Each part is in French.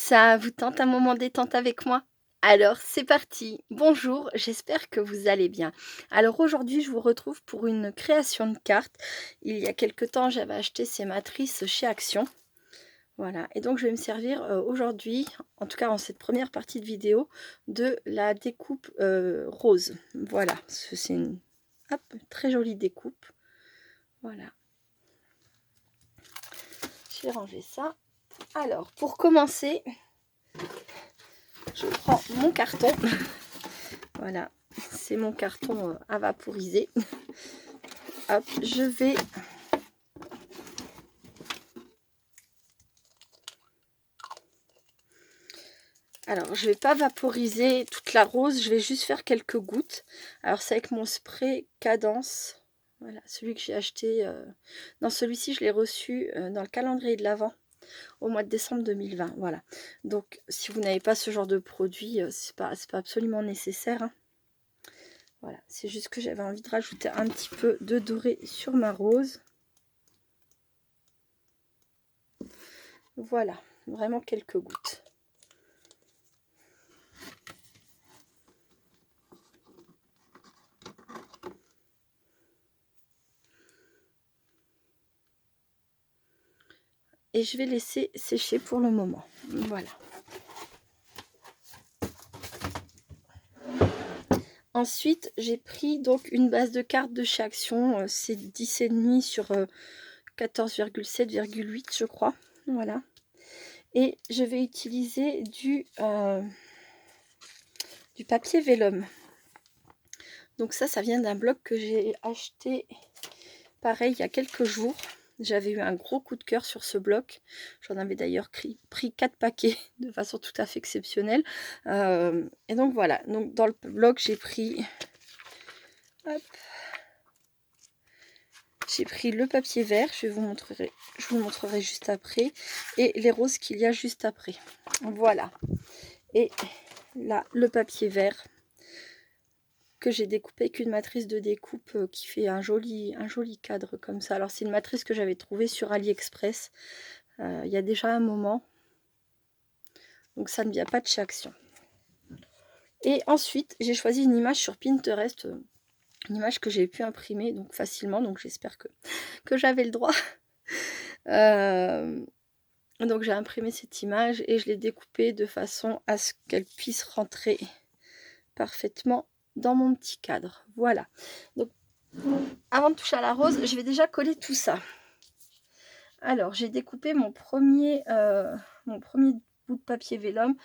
Ça vous tente un moment détente avec moi? Alors c'est parti. Bonjour, j'espère que vous allez bien. Alors aujourd'hui, je vous retrouve pour une création de cartes. Il y a quelque temps, j'avais acheté ces matrices chez Action. Voilà, et donc je vais me servir aujourd'hui, en tout cas en cette première partie de vidéo, de la découpe rose. Voilà, c'est une hop, très jolie découpe. Voilà, je vais ranger ça. Alors, pour commencer, je prends mon carton. Voilà, c'est mon carton à vaporiser. Hop, je vais alors je vais pas vaporiser toute la rose, je vais juste faire quelques gouttes. Alors c'est avec mon spray Cadence. Voilà, celui que j'ai acheté non, celui-ci je l'ai reçu dans le calendrier de l'Avent au mois de décembre 2020. Voilà. Donc si vous n'avez pas ce genre de produit, c'est pas absolument nécessaire, hein. Voilà, c'est juste que j'avais envie de rajouter un petit peu de doré sur ma rose. Voilà, vraiment quelques gouttes. Et je vais laisser sécher pour le moment. Voilà. Ensuite, j'ai pris donc une base de cartes de chez Action. C'est 10,5 sur 14,7,8 je crois. Voilà. Et je vais utiliser du papier vélum. Donc ça vient d'un bloc que j'ai acheté pareil il y a quelques jours. J'avais eu un gros coup de cœur sur ce bloc. J'en avais d'ailleurs pris 4 paquets de façon tout à fait exceptionnelle. Et donc voilà. Donc dans le bloc, j'ai pris... Hop, j'ai pris le papier vert. Je vous le montrerai juste après. Et les roses qu'il y a juste après. Voilà. Et là, le papier vert que j'ai découpé avec une matrice de découpe qui fait un joli cadre comme ça. Alors c'est une matrice que j'avais trouvée sur AliExpress il y a déjà un moment, donc ça ne vient pas de chez Action. Et ensuite j'ai choisi une image sur Pinterest, une image que j'ai pu imprimer donc facilement, donc j'espère que j'avais le droit. Donc j'ai imprimé cette image et je l'ai découpée de façon à ce qu'elle puisse rentrer parfaitement dans mon petit cadre. Voilà, donc avant de toucher à la rose, je vais déjà coller tout ça. Alors, j'ai découpé mon premier bout de papier vélum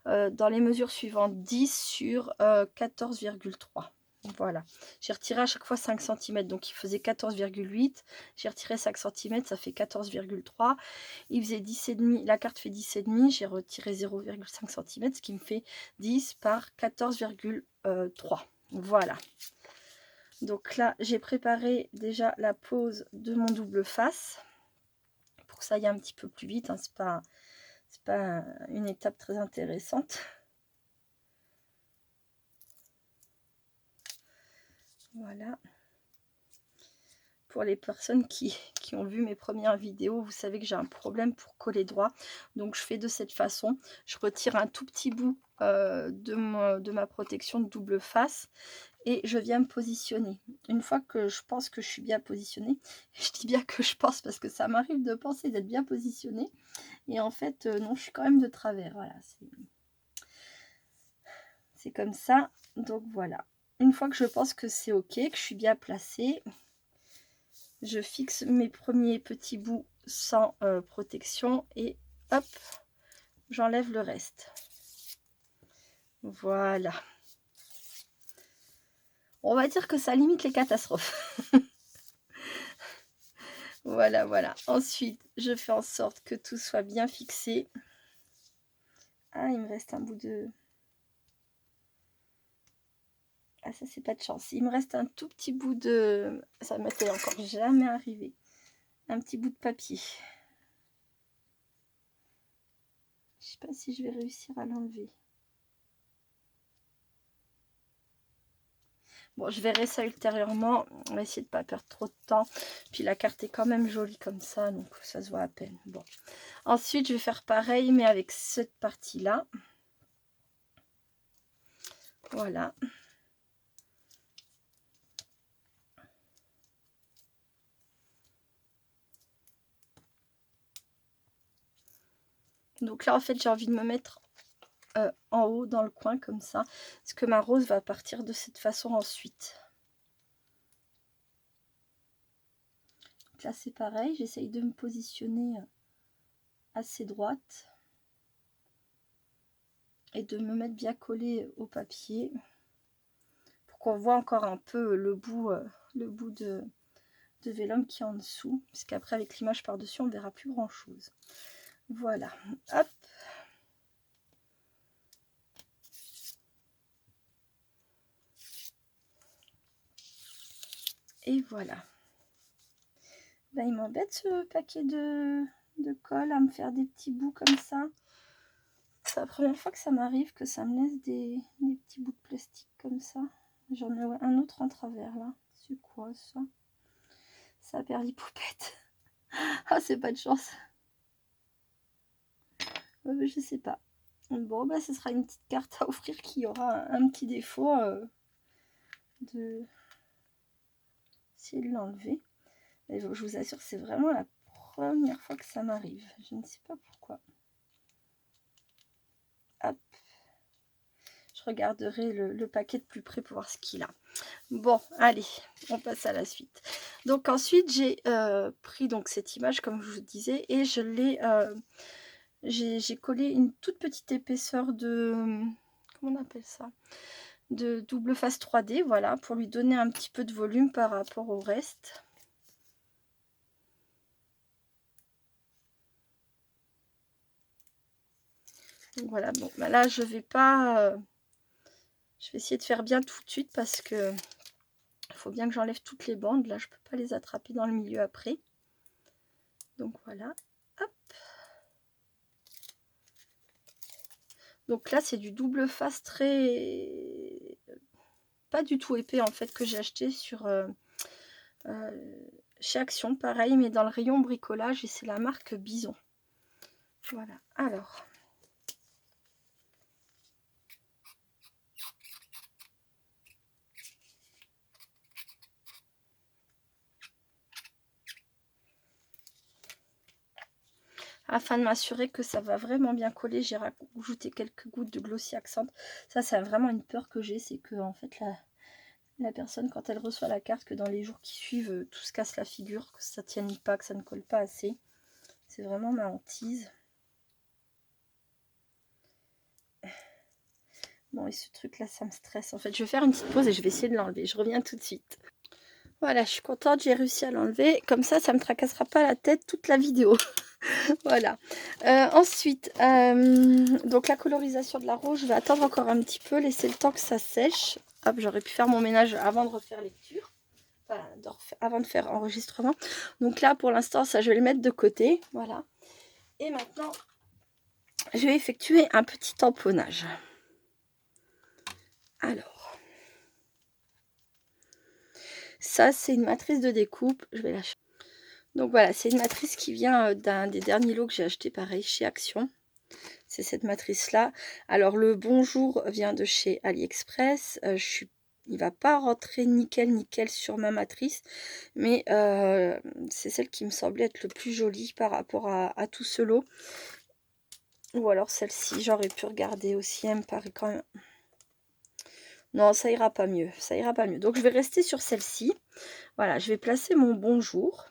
dans les mesures suivantes, 10 sur 14,3. Voilà. J'ai retiré à chaque fois 5 cm, donc il faisait 14,8. J'ai retiré 5 cm, ça fait 14,3. Il faisait 10,5, la carte fait 10,5. J'ai retiré 0,5 cm, ce qui me fait 10 par 14,3. Voilà. Donc là, j'ai préparé déjà la pose de mon double face. Pour que ça aille un petit peu plus vite, hein, c'est pas une étape très intéressante. Voilà. Pour les personnes qui ont vu mes premières vidéos, vous savez que j'ai un problème pour coller droit. Donc je fais de cette façon. Je retire un tout petit bout de ma protection de double face. Et je viens me positionner. Une fois que je pense que je suis bien positionnée, je dis bien que je pense parce que ça m'arrive de penser d'être bien positionnée. Et en fait, non, je suis quand même de travers. Voilà, c'est comme ça. Donc voilà. Une fois que je pense que c'est ok, que je suis bien placée, je fixe mes premiers petits bouts sans protection et hop, j'enlève le reste. Voilà. On va dire que ça limite les catastrophes. Voilà, voilà. Ensuite, je fais en sorte que tout soit bien fixé. Ah, il me reste un bout de... Ah, ça, c'est pas de chance. Il me reste un tout petit bout de... Ça ne m'était encore jamais arrivé. Un petit bout de papier. Je sais pas si je vais réussir à l'enlever. Bon, je verrai ça ultérieurement. On va essayer de ne pas perdre trop de temps. Puis la carte est quand même jolie comme ça, donc ça se voit à peine. Bon. Ensuite, je vais faire pareil, mais avec cette partie-là. Voilà. Donc là, en fait, j'ai envie de me mettre en haut dans le coin comme ça. Parce que ma rose va partir de cette façon ensuite. Donc là, c'est pareil. J'essaye de me positionner assez droite. Et de me mettre bien collé au papier. Pour qu'on voit encore un peu le bout de vélum qui est en dessous. Parce qu'après, avec l'image par-dessus, on ne verra plus grand-chose. Voilà. Hop. Et voilà. Ben, il m'embête ce paquet de colle à me faire des petits bouts comme ça. C'est la première fois que ça m'arrive, que ça me laisse des petits bouts de plastique comme ça. J'en ai un autre en travers là. C'est quoi ça? Ça perd les poupettes. Ah, c'est pas de chance. Je sais pas. Bon, bah, ce sera une petite carte à offrir qui aura un petit défaut de essayer de l'enlever. Et je vous assure, c'est vraiment la première fois que ça m'arrive. Je ne sais pas pourquoi. Hop. Je regarderai le paquet de plus près pour voir ce qu'il a. Bon, allez, on passe à la suite. Donc ensuite, j'ai pris donc cette image, comme je vous disais, et je l'ai... j'ai collé une toute petite épaisseur de... Comment on appelle ça? De double face 3D, voilà, pour lui donner un petit peu de volume par rapport au reste. Donc voilà, bon, bah là, je vais pas... je vais essayer de faire bien tout de suite parce que il faut bien que j'enlève toutes les bandes. Là, je peux pas les attraper dans le milieu après. Donc voilà, hop. Donc là, c'est du double face très... pas du tout épais en fait que j'ai acheté sur chez Action, pareil, mais dans le rayon bricolage et c'est la marque Bison. Voilà, alors... Afin de m'assurer que ça va vraiment bien coller, j'ai rajouté quelques gouttes de Glossy Accent. Ça, c'est vraiment une peur que j'ai, c'est que en fait la personne, quand elle reçoit la carte, que dans les jours qui suivent, tout se casse la figure, que ça tienne pas, que ça ne colle pas assez. C'est vraiment ma hantise. Bon, et ce truc-là, ça me stresse. En fait, je vais faire une petite pause et je vais essayer de l'enlever. Je reviens tout de suite. Voilà, je suis contente, j'ai réussi à l'enlever. Comme ça me tracassera pas la tête toute la vidéo. Voilà. Ensuite, donc la colorisation de la rose, je vais attendre encore un petit peu, laisser le temps que ça sèche. Hop, j'aurais pu faire mon ménage avant de refaire lecture. Enfin, avant de faire enregistrement. Donc là, pour l'instant, ça, je vais le mettre de côté. Voilà. Et maintenant, je vais effectuer un petit tamponnage. Alors, ça, c'est une matrice de découpe. Je vais lâcher. Donc voilà, c'est une matrice qui vient d'un des derniers lots que j'ai acheté, pareil, chez Action. C'est cette matrice-là. Alors, le bonjour vient de chez AliExpress. Il ne va pas rentrer nickel sur ma matrice. Mais c'est celle qui me semblait être le plus jolie par rapport à tout ce lot. Ou alors celle-ci, j'aurais pu regarder aussi. Elle me paraît quand même... Non, ça ira pas mieux. Ça ira pas mieux. Donc, je vais rester sur celle-ci. Voilà, je vais placer mon bonjour.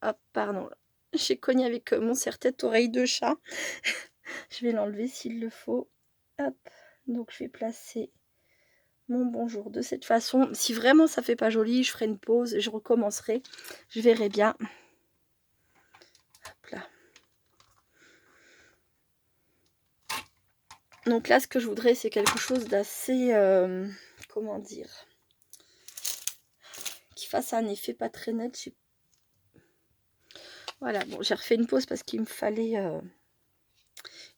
Hop, pardon. J'ai cogné avec mon serre-tête oreille de chat. Je vais l'enlever s'il le faut. Hop. Donc, je vais placer mon bonjour de cette façon. Si vraiment ça fait pas joli, je ferai une pause et je recommencerai. Je verrai bien. Hop là. Donc là, ce que je voudrais, c'est quelque chose d'assez... comment dire, qui fasse un effet pas très net. Voilà, bon, j'ai refait une pause parce qu'il me fallait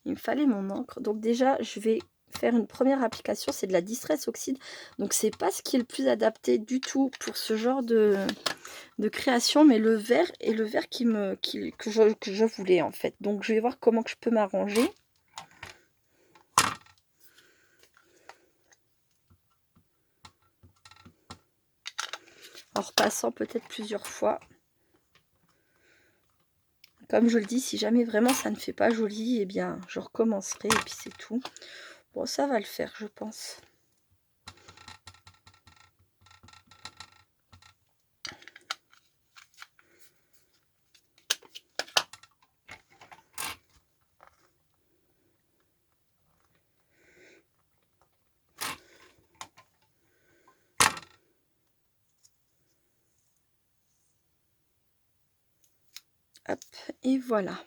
mon encre. Donc déjà, je vais faire une première application, c'est de la Distress Oxide. Donc c'est pas ce qui est le plus adapté du tout pour ce genre de création, mais le vert est le vert que je voulais en fait. Donc je vais voir comment que je peux m'arranger. En repassant peut-être plusieurs fois. Comme je le dis, si jamais vraiment ça ne fait pas joli, eh bien je recommencerai et puis c'est tout. Bon, ça va le faire, je pense. Hop, et voilà.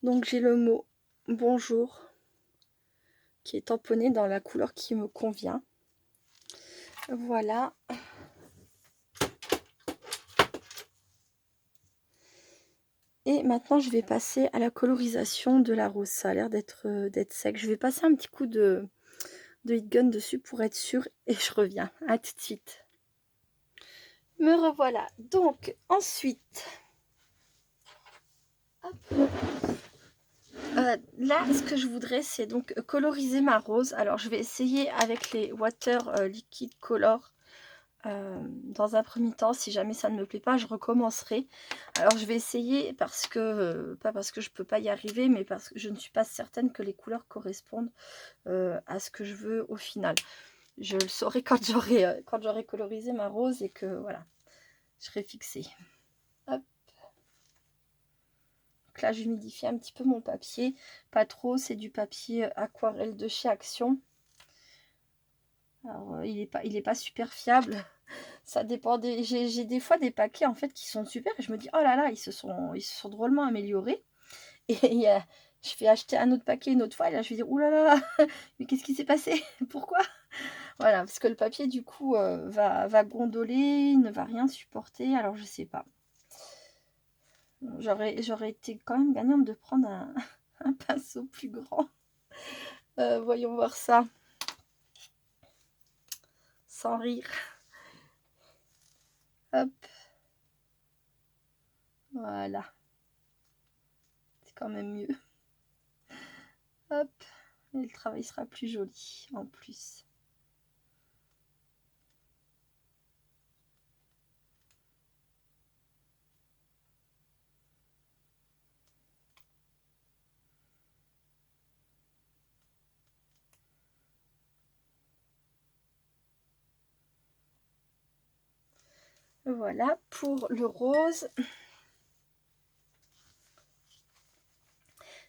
Donc j'ai le mot bonjour qui est tamponné dans la couleur qui me convient. Voilà. Et maintenant je vais passer à la colorisation de la rose. Ça a l'air d'être sec. Je vais passer un petit coup de heat gun dessus pour être sûre et je reviens. À tout de suite. Me revoilà. Donc ensuite, hop. Là, ce que je voudrais, c'est donc coloriser ma rose. Alors, je vais essayer avec les Water Liquid Color. Dans un premier temps, si jamais ça ne me plaît pas, je recommencerai. Alors, je vais essayer parce que, pas parce que je ne peux pas y arriver, mais parce que je ne suis pas certaine que les couleurs correspondent à ce que je veux au final. Je le saurai quand j'aurai colorisé ma rose et que, voilà, je serai fixée. Hop. Donc là, j'humidifie un petit peu mon papier. Pas trop, c'est du papier aquarelle de chez Action. Alors, il est pas super fiable. Ça dépend des... J'ai des fois des paquets en fait qui sont super. Et je me dis, oh là là, ils se sont drôlement améliorés. Et je fais acheter un autre paquet une autre fois. Et là, je vais dire, oh là là, mais qu'est-ce qui s'est passé? Pourquoi? Voilà, parce que le papier, du coup, va gondoler, il ne va rien supporter. Alors, je sais pas. J'aurais été quand même gagnante de prendre un pinceau plus grand. Voyons voir ça. Sans rire. Hop. Voilà. C'est quand même mieux. Hop. Et le travail sera plus joli en plus. Voilà pour le rose.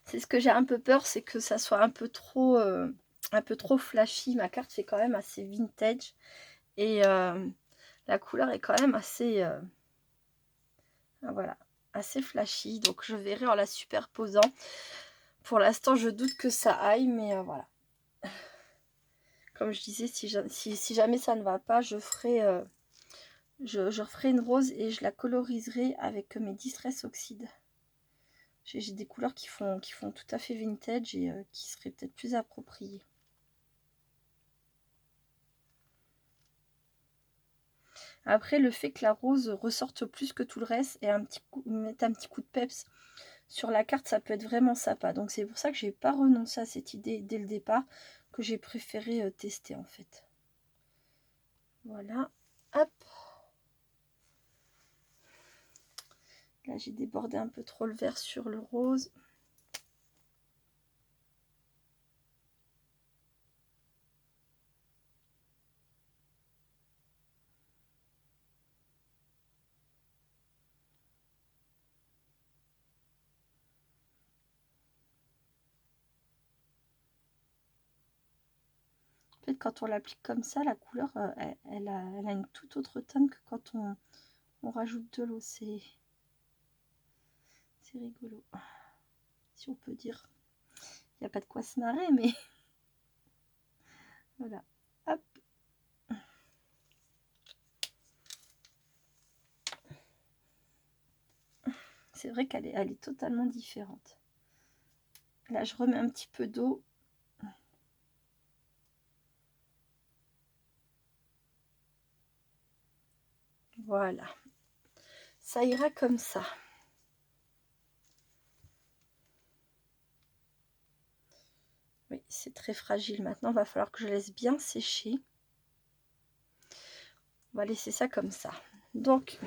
C'est ce que j'ai un peu peur, c'est que ça soit un peu trop flashy. Ma carte fait quand même assez vintage et la couleur est quand même assez voilà, assez flashy. Donc je verrai en la superposant. Pour l'instant, je doute que ça aille, mais voilà. Comme je disais, si jamais ça ne va pas, je referai une rose et je la coloriserai avec mes Distress Oxide. J'ai des couleurs qui font tout à fait vintage et qui seraient peut-être plus appropriées. Après, le fait que la rose ressorte plus que tout le reste et mettre un petit coup de peps sur la carte, ça peut être vraiment sympa. Donc c'est pour ça que j'ai pas renoncé à cette idée dès le départ, que j'ai préféré tester en fait. Voilà, hop. Là, j'ai débordé un peu trop le vert sur le rose. En fait, quand on l'applique comme ça, la couleur, elle a une toute autre teinte que quand on rajoute de l'eau. C'est rigolo, si on peut dire. Il n'y a pas de quoi se marrer, mais voilà. Hop. C'est vrai qu'elle est totalement différente. Là, je remets un petit peu d'eau. Voilà. Ça ira comme ça. Oui, c'est très fragile. Maintenant, il va falloir que je laisse bien sécher. On va laisser ça comme ça. Donc,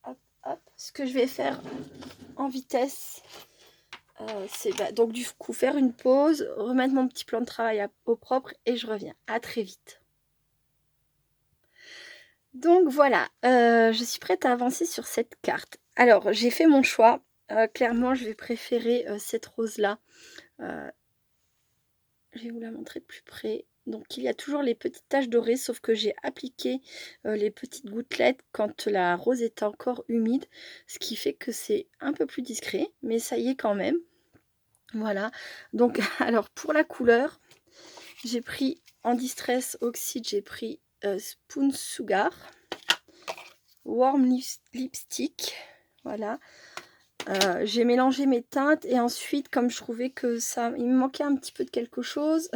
hop, hop, ce que je vais faire en vitesse, c'est donc du coup faire une pause, remettre mon petit plan de travail au propre et je reviens. À très vite. Donc voilà, je suis prête à avancer sur cette carte. Alors, j'ai fait mon choix. Clairement, je vais préférer cette rose-là. Je vais vous la montrer de plus près. Donc, il y a toujours les petites taches dorées, sauf que j'ai appliqué les petites gouttelettes quand la rose est encore humide, ce qui fait que c'est un peu plus discret, mais ça y est quand même. Voilà. Donc, alors pour la couleur, j'ai pris en Distress Oxide, j'ai pris Spoon Sugar, Warm Lipstick. Voilà. J'ai mélangé mes teintes et ensuite, comme je trouvais que ça, il me manquait un petit peu de quelque chose,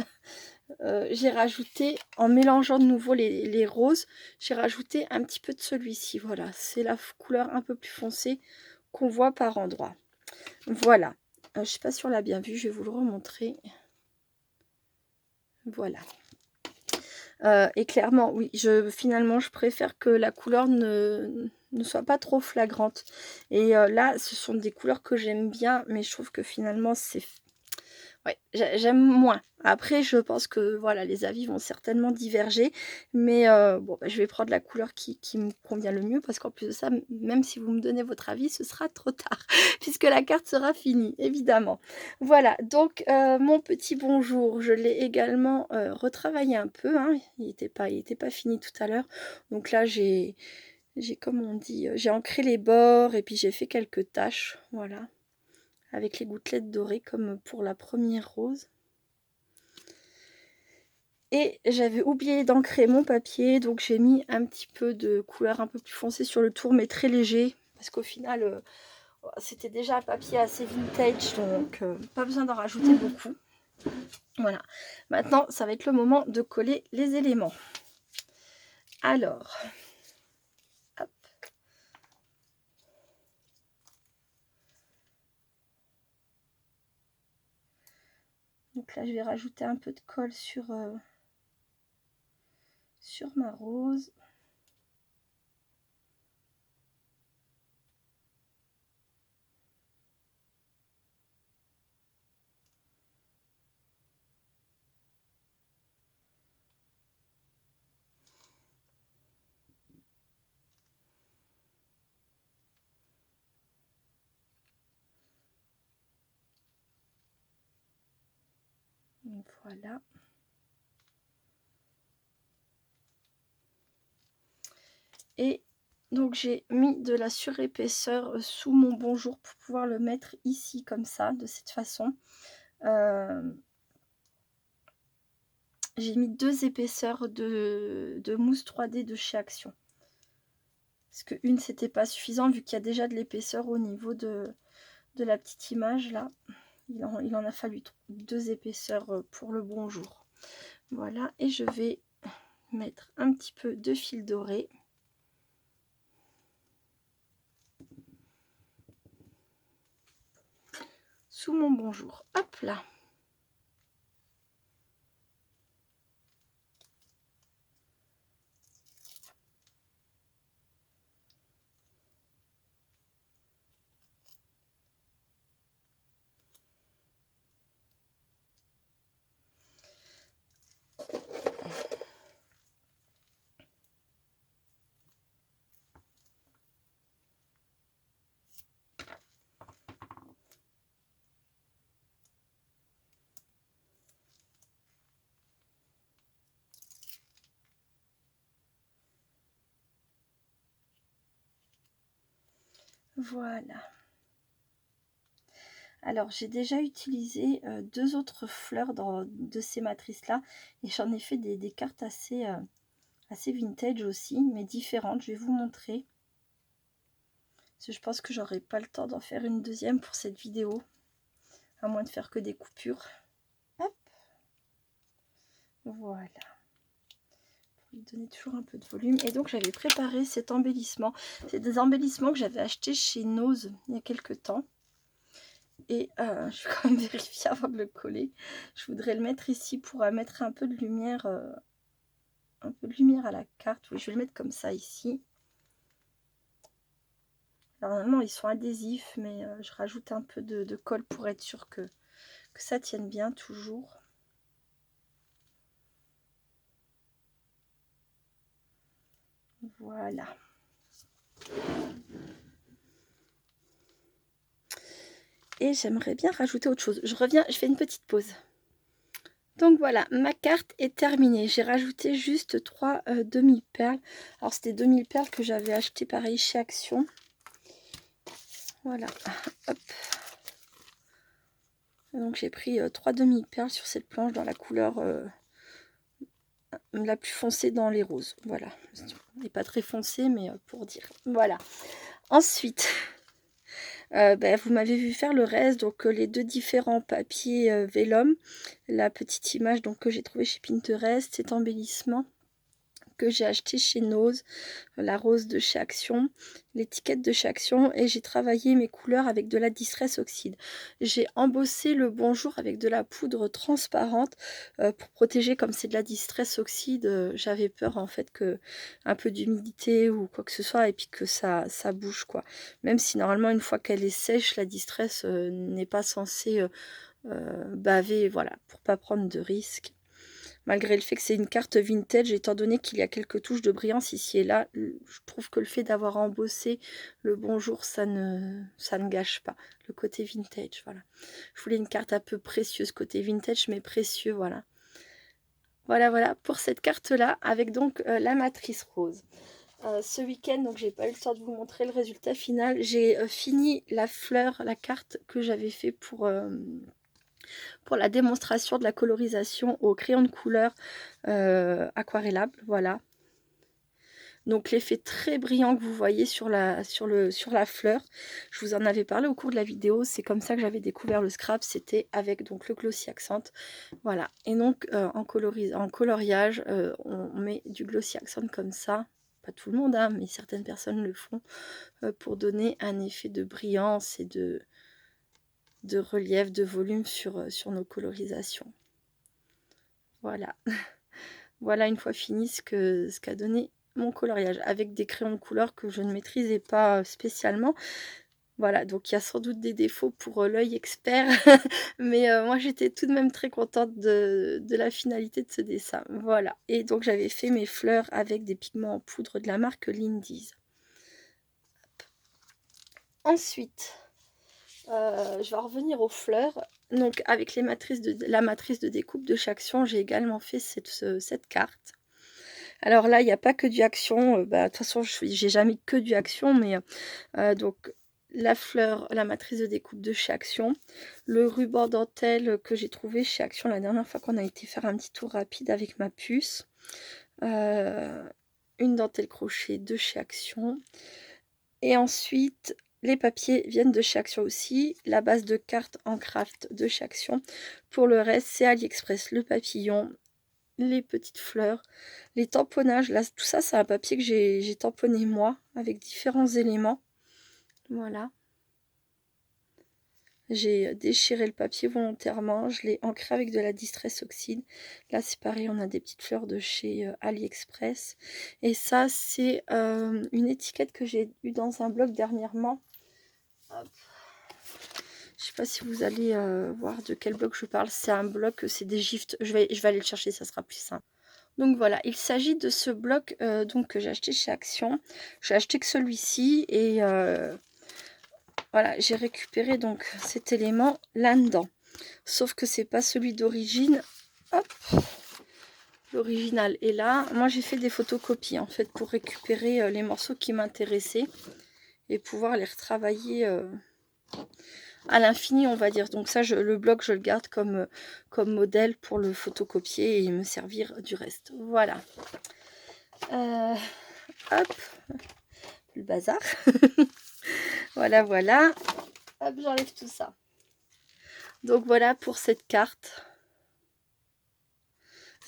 j'ai rajouté, en mélangeant de nouveau les roses, j'ai rajouté un petit peu de celui-ci. Voilà, c'est la couleur un peu plus foncée qu'on voit par endroits. Voilà. Je ne sais pas si on l'a bien vu, je vais vous le remontrer. Voilà. Et clairement, oui, finalement, je préfère que la couleur ne soit pas trop flagrante. Et là, ce sont des couleurs que j'aime bien, mais je trouve que finalement, c'est... Ouais, j'aime moins. Après, je pense que voilà, les avis vont certainement diverger. Mais bon, je vais prendre la couleur qui me convient le mieux. Parce qu'en plus de ça, même si vous me donnez votre avis, ce sera trop tard. Puisque la carte sera finie, évidemment. Voilà, donc mon petit bonjour, je l'ai également retravaillé un peu. Hein. Il n'était pas fini tout à l'heure. Donc là, comme on dit, j'ai ancré les bords et puis j'ai fait quelques taches. Voilà. Avec les gouttelettes dorées comme pour la première rose. Et j'avais oublié d'ancrer mon papier, donc j'ai mis un petit peu de couleur un peu plus foncée sur le tour, mais très léger, parce qu'au final, c'était déjà un papier assez vintage, donc pas besoin d'en rajouter beaucoup. Voilà. Maintenant, ça va être le moment de coller les éléments. Alors, hop. Donc là, je vais rajouter un peu de colle sur ma rose. Voilà. Et donc j'ai mis de la surépaisseur sous mon bonjour pour pouvoir le mettre ici comme ça, de cette façon. J'ai mis 2 épaisseurs de mousse 3D de chez Action. Parce que une c'était pas suffisant vu qu'il y a déjà de l'épaisseur au niveau de la petite image là. Il en a fallu 2 épaisseurs pour le bonjour. Voilà, et je vais mettre un petit peu de fil doré. Sous mon bonjour. Hop là. Voilà. Alors, j'ai déjà utilisé 2 autres fleurs de ces matrices-là. Et j'en ai fait des cartes assez vintage aussi, mais différentes. Je vais vous montrer. Parce que je pense que j'aurai pas le temps d'en faire une deuxième pour cette vidéo. À moins de faire que des coupures. Hop. Voilà. Pour lui donner toujours un peu de volume. Et donc j'avais préparé cet embellissement. C'est des embellissements que j'avais achetés chez Nose il y a quelques temps. Et je vais quand même vérifier avant de le coller. Je voudrais le mettre ici pour mettre un peu de lumière à la carte. Oui, je vais le mettre comme ça ici. Alors normalement ils sont adhésifs, mais je rajoute un peu de colle pour être sûr que ça tienne bien toujours. Voilà. Et j'aimerais bien rajouter autre chose. Je reviens, je fais une petite pause. Donc voilà, ma carte est terminée. J'ai rajouté juste 3 demi-perles. Alors c'était demi-perles que j'avais acheté pareil chez Action. Voilà, hop. Donc j'ai pris 3 demi-perles sur cette planche dans la couleur la plus foncée dans les roses. Voilà, elle n'est pas très foncée, mais pour dire. Voilà. Ensuite, vous m'avez vu faire le reste, donc les 2 différents papiers vélum, la petite image donc que j'ai trouvée chez Pinterest, cet embellissement que j'ai acheté chez Nose, la rose de chez Action, l'étiquette de chez Action, et j'ai travaillé mes couleurs avec de la Distress Oxide. J'ai embossé le bonjour avec de la poudre transparente pour protéger, comme c'est de la Distress Oxide, j'avais peur en fait que un peu d'humidité ou quoi que ce soit et puis que ça bouge quoi. Même si normalement une fois qu'elle est sèche, la Distress n'est pas censée baver, voilà, pour pas prendre de risques. Malgré le fait que c'est une carte vintage, étant donné qu'il y a quelques touches de brillance ici et là, je trouve que le fait d'avoir embossé le bonjour, ça ne gâche pas le côté vintage. Voilà. Je voulais une carte un peu précieuse, côté vintage, mais précieux, voilà. Voilà pour cette carte-là, avec donc la matrice rose. Ce week-end, donc j'ai pas eu le temps de vous montrer le résultat final. J'ai fini la fleur, la carte que j'avais fait pour la démonstration de la colorisation au crayon de couleur aquarellable, voilà. Donc l'effet très brillant que vous voyez sur la fleur, je vous en avais parlé au cours de la vidéo, c'est comme ça que j'avais découvert le scrap, c'était avec donc le Glossy Accent, voilà. Et donc en coloriage, on met du Glossy Accent comme ça, pas tout le monde, hein, mais certaines personnes le font, pour donner un effet de brillance et de relief, de volume sur nos colorisations. Voilà. Voilà une fois fini ce qu'a donné mon coloriage avec des crayons de couleur que je ne maîtrisais pas spécialement. Voilà, donc il y a sans doute des défauts pour l'œil expert, mais moi j'étais tout de même très contente de la finalité de ce dessin. Voilà, et donc j'avais fait mes fleurs avec des pigments en poudre de la marque Lindy's. Ensuite, je vais revenir aux fleurs. Donc avec la matrice de découpe de chez Action, j'ai également fait cette carte. Alors là, il n'y a pas que du Action. De toute façon, j'ai jamais que du Action, mais donc la fleur, la matrice de découpe de chez Action, le ruban dentelle que j'ai trouvé chez Action la dernière fois qu'on a été faire un petit tour rapide avec ma puce, une dentelle crochet de chez Action, et ensuite les papiers viennent de chez Action aussi, la base de carte en craft de chez Action. Pour le reste, c'est AliExpress, le papillon, les petites fleurs, les tamponnages. Là, tout ça, c'est un papier que j'ai tamponné moi, avec différents éléments. Voilà. J'ai déchiré le papier volontairement, je l'ai ancré avec de la Distress Oxide. Là, c'est pareil, on a des petites fleurs de chez AliExpress. Et ça, c'est une étiquette que j'ai eue dans un blog dernièrement. Hop. Je sais pas si vous allez voir de quel blog je parle. C'est un blog, c'est des gifs. Je vais aller le chercher, ça sera plus simple. Donc voilà, il s'agit de ce bloc donc, que j'ai acheté chez Action. J'ai acheté que celui-ci et voilà, j'ai récupéré donc cet élément là-dedans. Sauf que c'est pas celui d'origine. Hop, l'original est là. Moi j'ai fait des photocopies en fait pour récupérer les morceaux qui m'intéressaient et pouvoir les retravailler à l'infini, on va dire. Donc ça, le bloc, je le garde comme modèle pour le photocopier et me servir du reste. Voilà. Hop, le bazar. Voilà. Hop, j'enlève tout ça. Donc voilà pour cette carte.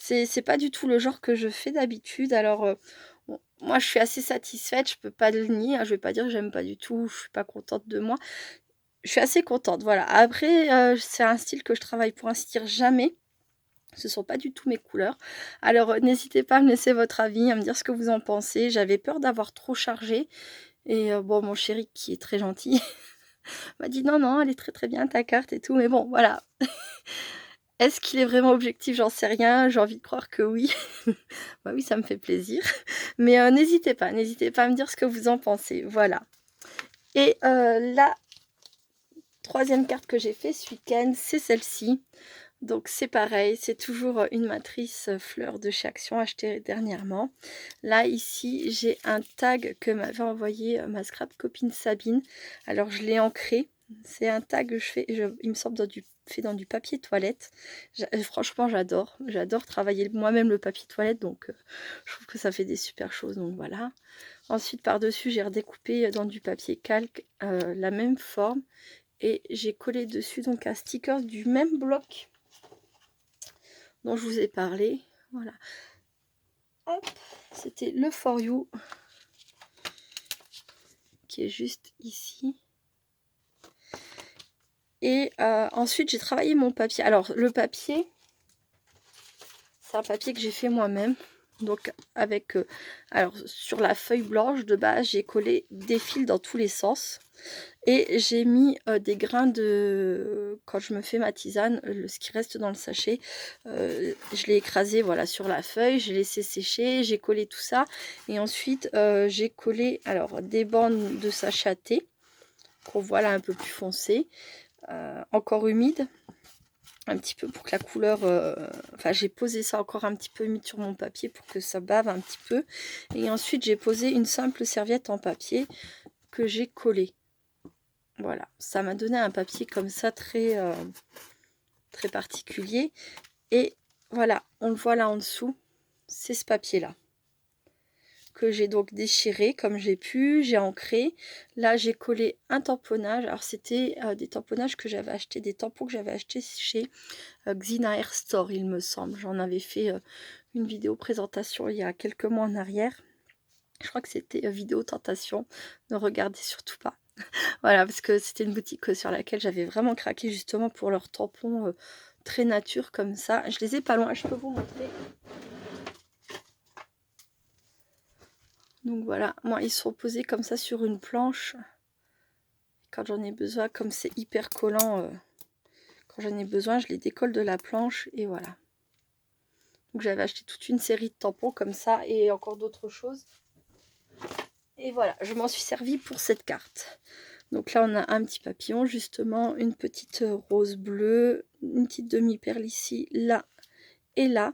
C'est pas du tout le genre que je fais d'habitude. Alors, bon, moi je suis assez satisfaite, je peux pas le nier, hein, je vais pas dire que j'aime pas du tout, je suis pas contente de moi. Je suis assez contente, voilà. Après, c'est un style que je travaille pour ainsi dire jamais. Ce sont pas du tout mes couleurs. Alors, n'hésitez pas à me laisser votre avis, à me dire ce que vous en pensez. J'avais peur d'avoir trop chargé et bon, mon chéri qui est très gentil m'a dit: «Non, non, elle est très, très bien ta carte et tout», mais bon, voilà. Est-ce qu'il est vraiment objectif? J'en sais rien, j'ai envie de croire que oui. Bah oui, ça me fait plaisir. Mais n'hésitez pas à me dire ce que vous en pensez, voilà. Et la troisième carte que j'ai fait ce week-end, c'est celle-ci. Donc c'est pareil, c'est toujours une matrice fleur de chez Action achetée dernièrement. Là ici j'ai un tag que m'avait envoyé ma scrap copine Sabine. Alors je l'ai ancré. C'est un tag que je fais, il me semble fait dans du papier toilette. Franchement j'adore travailler moi-même le papier toilette, donc je trouve que ça fait des super choses, donc voilà. Ensuite par dessus j'ai redécoupé dans du papier calque la même forme et j'ai collé dessus donc un sticker du même bloc dont je vous ai parlé. Voilà. C'était le For You qui est juste ici. Et ensuite j'ai travaillé mon papier. Alors le papier, c'est un papier que j'ai fait moi-même. Donc avec alors sur la feuille blanche de base, j'ai collé des fils dans tous les sens. Et j'ai mis des grains de... Quand je me fais ma tisane, ce qui reste dans le sachet, je l'ai écrasé voilà, sur la feuille, j'ai laissé sécher, j'ai collé tout ça. Et ensuite, j'ai collé alors des bandes de sachet à thé, qu'on voit là un peu plus foncé, encore humide. Un petit peu pour que la couleur... Enfin, j'ai posé ça encore un petit peu humide sur mon papier pour que ça bave un petit peu. Et ensuite, j'ai posé une simple serviette en papier que j'ai collée. Voilà, ça m'a donné un papier comme ça très, très particulier. Et voilà, on le voit là en dessous, c'est ce papier-là que j'ai donc déchiré comme j'ai pu, j'ai ancré. Là, j'ai collé un tamponnage. Alors, c'était des tamponnages que j'avais acheté, des tampons que j'avais acheté chez Xina Hair Store, il me semble. J'en avais fait une vidéo présentation il y a quelques mois en arrière. Je crois que c'était vidéo tentation. Ne regardez surtout pas. Voilà, parce que c'était une boutique sur laquelle j'avais vraiment craqué justement pour leurs tampons très nature comme ça. Je les ai pas loin, je peux vous montrer. Donc voilà, moi ils sont posés comme ça sur une planche. Quand j'en ai besoin, comme c'est hyper collant, quand j'en ai besoin, je les décolle de la planche et voilà. Donc j'avais acheté toute une série de tampons comme ça et encore d'autres choses. Et voilà, je m'en suis servi pour cette carte. Donc là, on a un petit papillon, justement, une petite rose bleue, une petite demi-perle ici, là et là.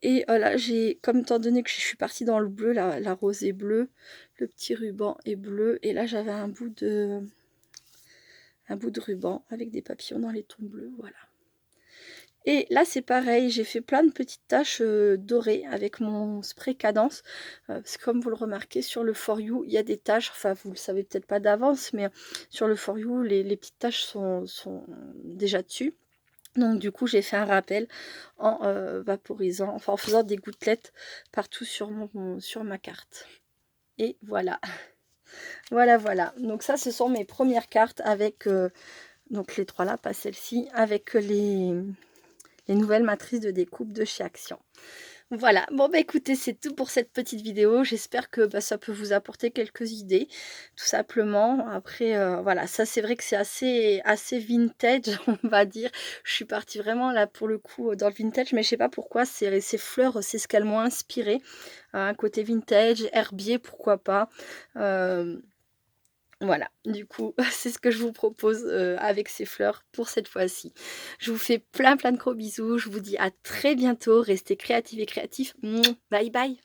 Et là, j'ai, comme étant donné que je suis partie dans le bleu, la rose est bleue, le petit ruban est bleu. Et là, j'avais un bout de ruban avec des papillons dans les tons bleus, voilà. Et là, c'est pareil, j'ai fait plein de petites taches dorées avec mon spray Cadence. Parce que comme vous le remarquez, sur le For You, il y a des taches, enfin, vous le savez peut-être pas d'avance, mais sur le For You, les petites taches sont déjà dessus. Donc du coup, j'ai fait un rappel en vaporisant, enfin en faisant des gouttelettes partout sur ma carte. Et voilà. Voilà. Donc ça, ce sont mes premières cartes avec, donc les trois là, pas celle-ci, avec les nouvelles matrices de découpe de chez Action. Voilà, bon bah écoutez, c'est tout pour cette petite vidéo. J'espère que ça peut vous apporter quelques idées, tout simplement. Après, voilà, ça c'est vrai que c'est assez vintage, on va dire. Je suis partie vraiment là pour le coup dans le vintage, mais je sais pas pourquoi, ces fleurs, c'est ce qu'elles m'ont inspiré. Un côté vintage, herbier, pourquoi pas. Voilà, du coup, c'est ce que je vous propose avec ces fleurs pour cette fois-ci. Je vous fais plein de gros bisous. Je vous dis à très bientôt. Restez créatifs et créatifs. Bye bye.